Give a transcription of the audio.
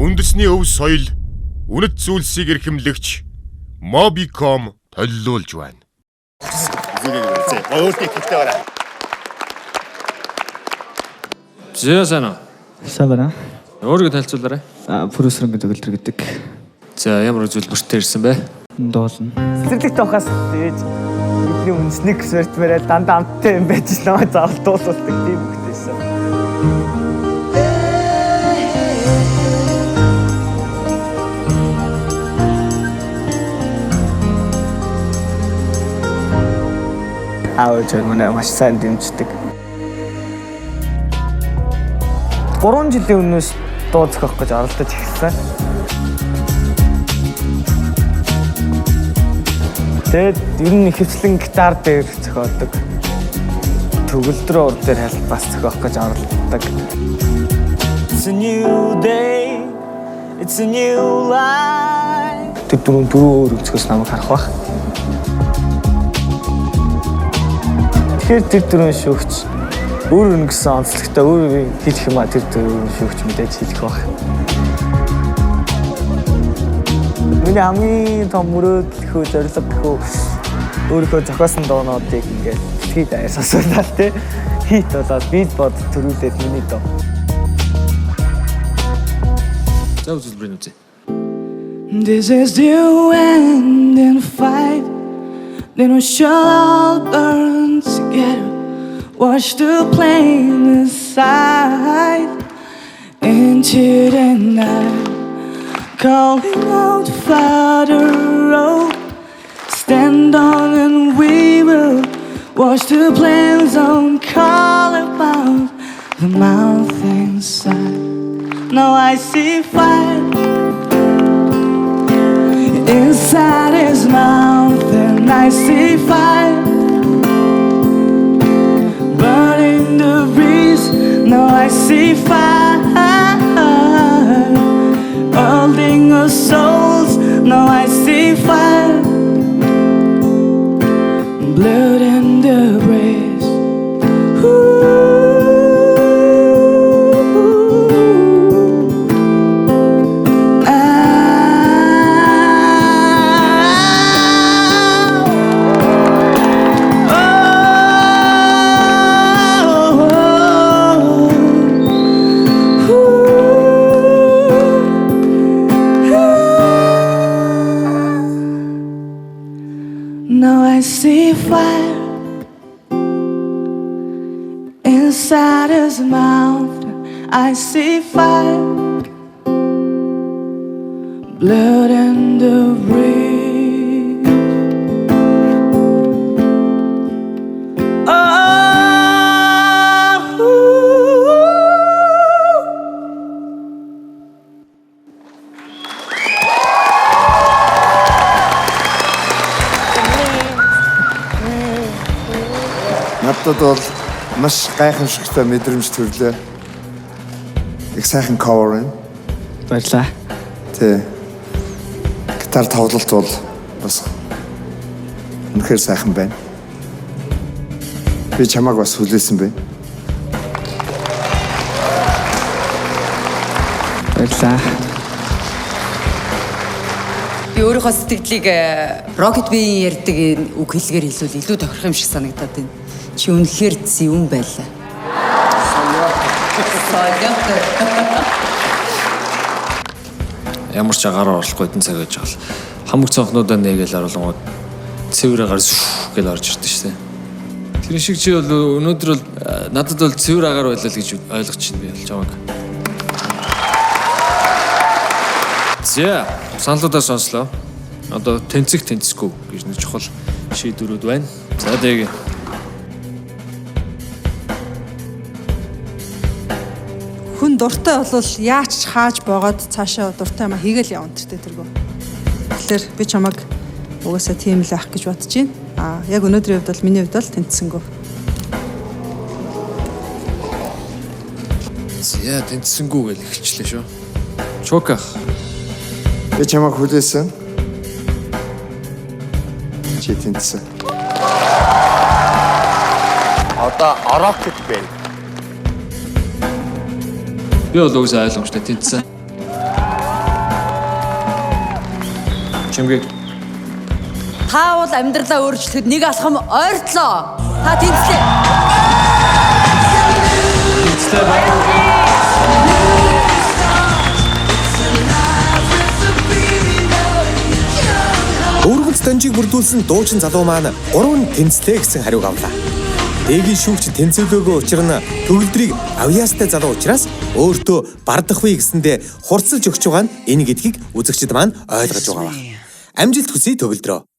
үндэсний өв соёл, үнэт зүйлсийг эрхэмлэгч Mobicom төлөвлөж байна. Зөөсана. Савана. Өөрийгөө танилцуулаарай. Продюсерын төгөлдөр гэдэг. За ямар үзүүлбэртээ ирсэн бэ? Дуулна. Цэцэрлэг тоохоос тэгэж бидний үнснийг свертмэрэл дандаа амттай юм байж намайг заавал дуулуулдаг тийм хөлтэйсэн. Аавч манай маш сайн дэмждэг. 3 жилийн өмнөөс дуу зохиох гэж оролдож эхэлсэн. Тэгээд ер нь ихэвчлэн гитар дээр зохиодог. Төгөлдрөө ур дээр бас зохиох гэж оролддог. It's a new day. It's a new life. Тэр дөрөв үзэхээс намайг харах бах. Тэгэхээр тэр дөрөв шүүгч өөр нэгсэн онцлогтой өөр хэлэх юм а тэр дөрөв шүүгч мэдээж хэлэх бах. Миний хамгийн том мөрөөдөл зорилго өөрийнхөө зохиосон дуунуудыг ингээд хит аяас асуулаа те хит болоод биллборд төрүүлээд миний дуу. За үзүүлбэрийн үзье. This is the end in a fight. Then we shall all burn together. Watch the plane aside into the night. Calling out Father Road. Stand on and we will watch the plains on call about the mountainside. Now I see fire inside his mountain. I see fire burning the breeze. Now I see fire holding our souls. Now I see fire, blood in the breeze. Now I see fire inside his mouth. I see fire, blood in the breeze. Oh. Надад бол маш гайхамшигтай мэдрэмж төрлөө. Их сайхан cover байна. Баярлаа. Тэ. Гитар тоглолт бол бас үнэхээр сайхан байна. Би чамайг бас хүлээсэн байна. Баярлаа. Би өөрийнхөө сэтгэлийг Rocket Bee ярьдаг үг хэлгээр хэлвэл илүү тохирох юм шиг санагдаад байна. Чи үнэхээр зөвөн байлаа. Ямар ч агаар орлохгүй хэдэн цаг байж байгаа л хамаг цонхнуудаа нэгээл оруулангууд цэвэр агаар гэж орж ирдэ штэ. Тэр шиг чи бол өнөөдөр бол надад бол цэвэр агаар байлаа л гэж ойлгож чинь би болж байгааг. За, саналуудаа сонслоо. Одоо тэнцэх тэнцэхгүй гэж нэг чухал шийдвэрүүд байна. За дэг. Хүн дуртай болвол яач хааж боогод цаашаа дуртай юм хийгээл явна тэргөө. Тэгэхээр би чамайг угаасаа тийм л ах гэж бодож байна. Яг өнөөдрийн хувьд бол миний хувьд бол тэнцсэнгөө. За тэнцсэнгүү гэж ихчлээ шүү. Чоках. Би чамайг хүлээсэн. Чи тэнцсэн. Одоо Rocket Bee. Би бол үгүй ойлгомжтой тэнцсэн. Чимгээ. Та бол амьдралаа өөрчлөхөд нэг алхам ойртлоо. Та тэнцлээ. Өргөлц Данжийг бүрдүүлсэн дуучин залуу маань 3 тэнцлээ гэсэн хариуг авлаа. Дэгийн шүүгч тэнцвэлөөгөө учир нь төгөлдрийг авьяастай залуу учраас өөртөө бардахгүй гэсэндээ хурцлж өгч байгаа нь энэ гэдгийг үзэгчд маань ойлгож байгаа ба. Амжилт хүсье төгөлдрөө.